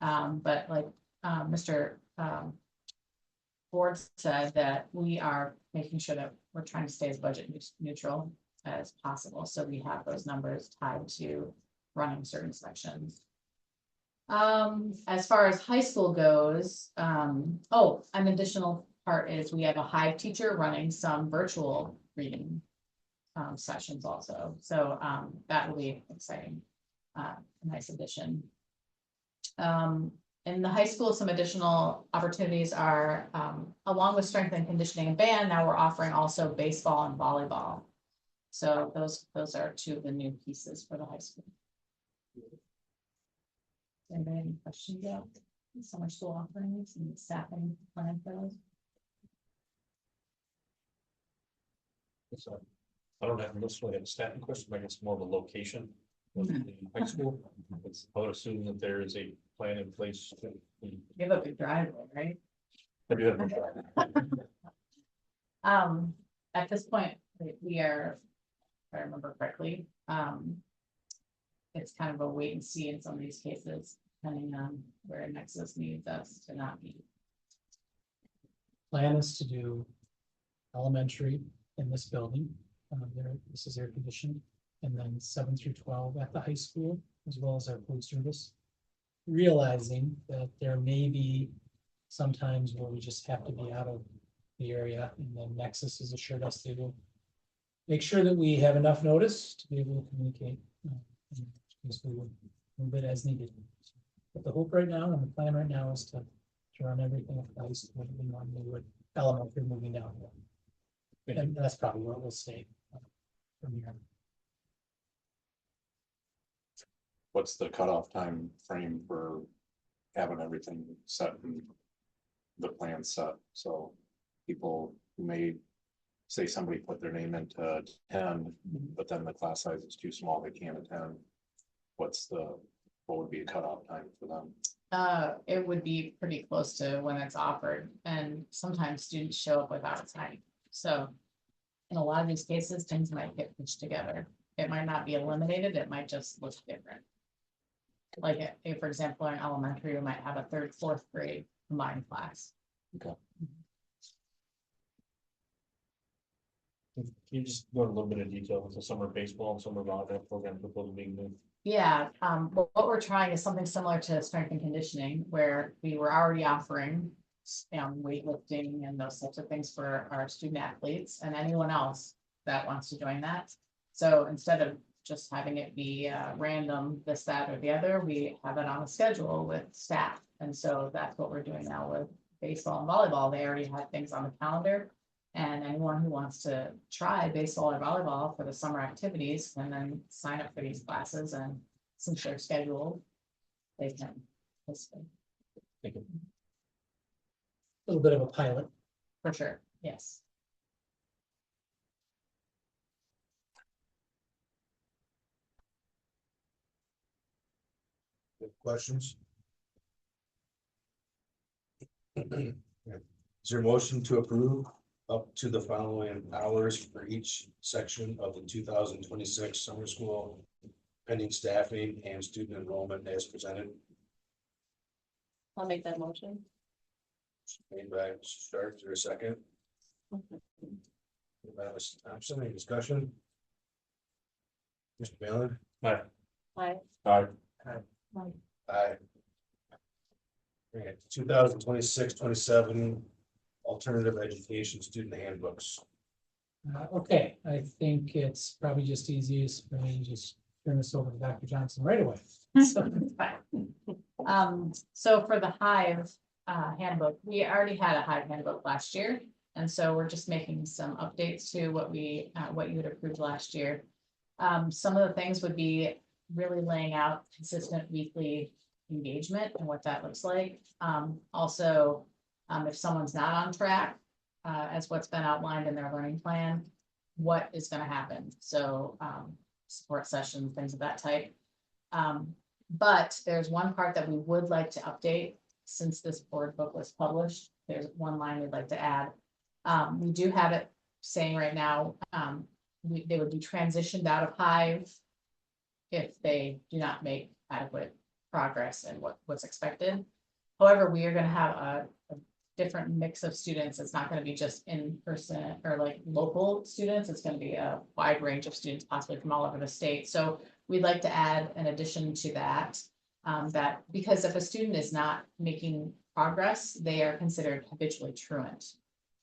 but like Mr. Ford said, that we are making sure that we're trying to stay as budget neutral as possible. So we have those numbers tied to running certain sections. As far as high school goes, an additional part is we have a Hive teacher running some virtual reading sessions also. So that will be exciting, a nice addition. In the high school, some additional opportunities are, along with strength and conditioning and band, now we're offering also baseball and volleyball. So those are 2 of the new pieces for the high school. Anybody have any questions about summer school offerings and staffing plan for those? So I don't have necessarily have a staffing question, but I guess more of a location of the high school. I would assume that there is a plan in place. You have a big driveway, right? I do have At this point, we are, if I remember correctly, it's kind of a wait and see in some of these cases, depending on where Nexus needs us to not be. Plan is to do elementary in this building. This is air conditioned, and then 7 through 12 at the high school, as well as our food service. Realizing that there may be some times where we just have to be out of the area, and then Nexus has assured us they will make sure that we have enough notice to be able to communicate. Because we will move it as needed. But the hope right now and the plan right now is to run everything at the high school that we normally would, elementary moving down here. And that's probably where we'll stay from here. What's the cutoff time frame for having everything set and the plan set? So people who may say somebody put their name into 10, but then the class size is too small, they can't attend. What would be a cutoff time for them? It would be pretty close to when it's offered, and sometimes students show up without time. So in a lot of these cases, things might get pushed together. It might not be eliminated, it might just look different. Like if, for example, in elementary, we might have a 3rd, 4th grade combined class. Okay. Can you just go into a little bit of detail with the summer baseball and summer volleyball program proposal being moved? Yeah, what we're trying is something similar to strength and conditioning, where we were already offering weightlifting and those types of things for our student athletes and anyone else that wants to join that. So instead of just having it be random, this, that, or the other, we have it on a schedule with staff. And so that's what we're doing now with baseball and volleyball. They already have things on the calendar. And anyone who wants to try baseball or volleyball for the summer activities can then sign up for these classes, and since they're scheduled, they can participate. Thank you. A little bit of a pilot. For sure, yes. Questions? Is there a motion to approve up to the following hours for each section of the 2026 summer school pending staffing and student enrollment as presented. I'll make that motion. Made by Mr. Stark, is there a second? Made by Mrs. Thompson, any discussion? Mr. Baylor? Aye. Aye. Aye. Aye. 2026-27 alternative education student handbooks. Okay, I think it's probably just easiest for me to just turn this over to Dr. Johnson right away. So, So for the Hive handbook, we already had a Hive handbook last year. And so we're just making some updates to what you had approved last year. Some of the things would be really laying out consistent weekly engagement and what that looks like. Also, if someone's not on track, as what's been outlined in their learning plan, what is gonna happen? So, support sessions, things of that type. But there's one part that we would like to update since this board book was published. There's one line we'd like to add. We do have it saying right now, they would be transitioned out of Hive if they do not make adequate progress in what's expected. However, we are gonna have a different mix of students. It's not gonna be just in person or like local students. It's gonna be a wide range of students, possibly from all over the state. So we'd like to add an addition to that, that because if a student is not making progress, they are considered habitually truant.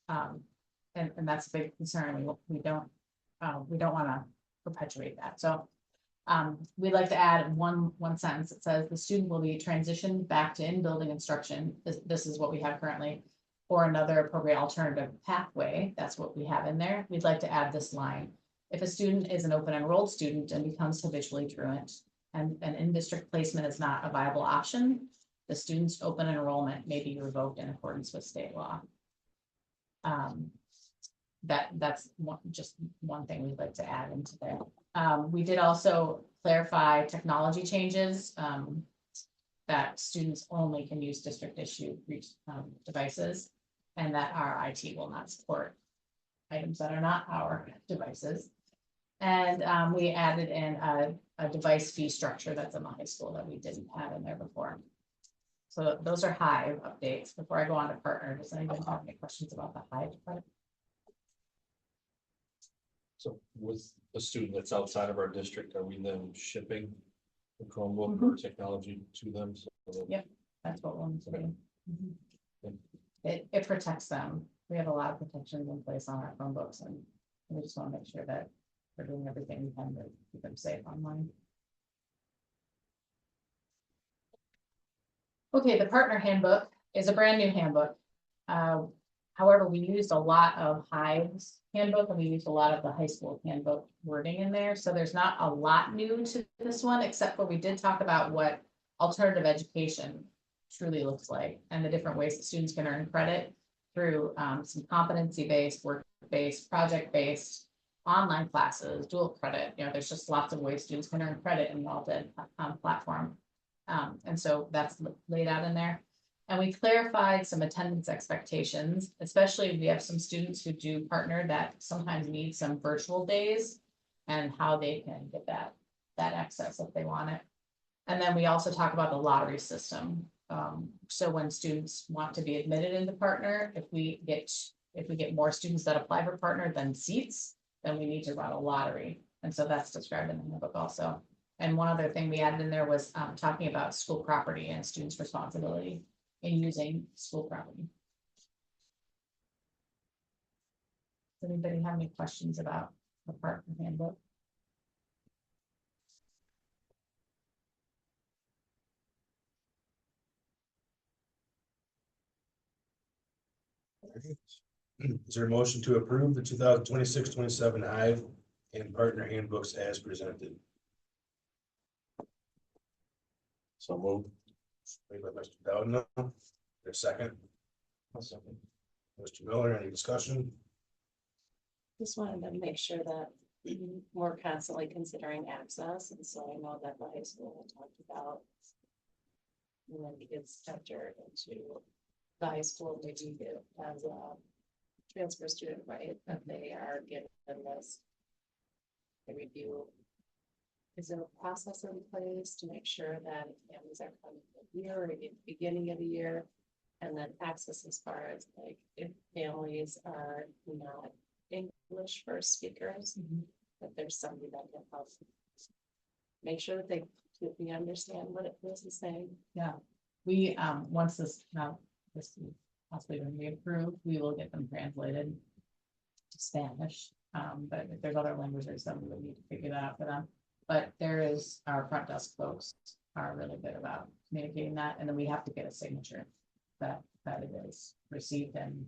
And that's a big concern. We don't wanna perpetuate that. So we'd like to add one sentence that says the student will be transitioned back to in-building instruction. This is what we have currently, or another appropriate alternative pathway. That's what we have in there. We'd like to add this line. If a student is an open enrolled student and becomes habitually truant and an in-district placement is not a viable option, the student's open enrollment may be revoked in accordance with state law. That's just one thing we'd like to add into there. We did also clarify technology changes, that students only can use district issued devices, and that our IT will not support items that are not our devices. And we added in a device fee structure that's in the high school that we didn't have in there before. So those are Hive updates. Before I go on to partner, does anybody have any questions about the Hive part? So with a student that's outside of our district, are we then shipping the Chromebook or technology to them? So that- Yep. That's what we'll need to do. It protects them. We have a lot of protections in place on our Chromebooks, and we just want to make sure that we're doing everything we can to keep them safe online. Okay, the partner handbook is a brand new handbook. However, we used a lot of Hive's handbook and we used a lot of the high school handbook wording in there. So there's not a lot new to this one, except for we did talk about what alternative education truly looks like and the different ways that students can earn credit through some competency-based, work-based, project-based, online classes, dual credit. You know, there's just lots of ways students can earn credit in the Alted platform. And so that's laid out in there. And we clarified some attendance expectations, especially we have some students who do partner that sometimes need some virtual days and how they can get that access if they want it. And then we also talk about the lottery system. So when students want to be admitted into partner, if we get more students that apply for partner than seats, then we need to run a lottery. And so that's described in the book also. And one other thing we added in there was talking about school property and students' responsibility in using school property. Does anybody have any questions about the partner handbook? Is there a motion to approve the 2026-27 Hive and partner handbooks as presented? So move. Made by Mr. Dowden. There's a second. Mr. Miller, any discussion? Just wanted to make sure that we're constantly considering access, and so I know that the high school talked about when kids enter into the high school, maybe as a transfer student, right, that they are given this review is there a process in place to make sure that families are coming the year or at the beginning of the year? And then access as far as like if families are not English first speakers, that there's somebody that can help. Make sure that we understand what it is saying. Yeah, we, once this, this possibly when we approve, we will get them translated to Spanish. But if there's other languages, then we would need to figure that out for them. But there is, our front desk folks are really good about communicating that, and then we have to get a signature that it is received and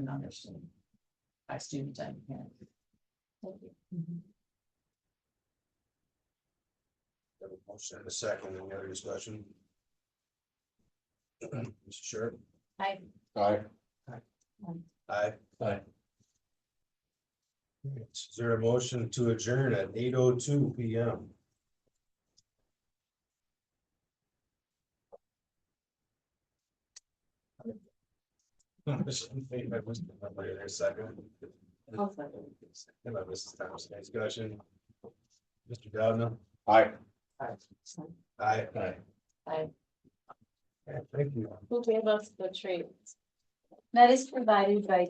understood by student and parent. Thank you. Have a motion and a second, any other discussion? Mr. Sure. Hi. Aye. Aye. Aye. Is there a motion to adjourn at 8:02 PM? Second. Mrs. Thompson, discussion. Mr. Dowden. Aye. Aye. Hi. Thank you. Who gave us the treat? That is provided by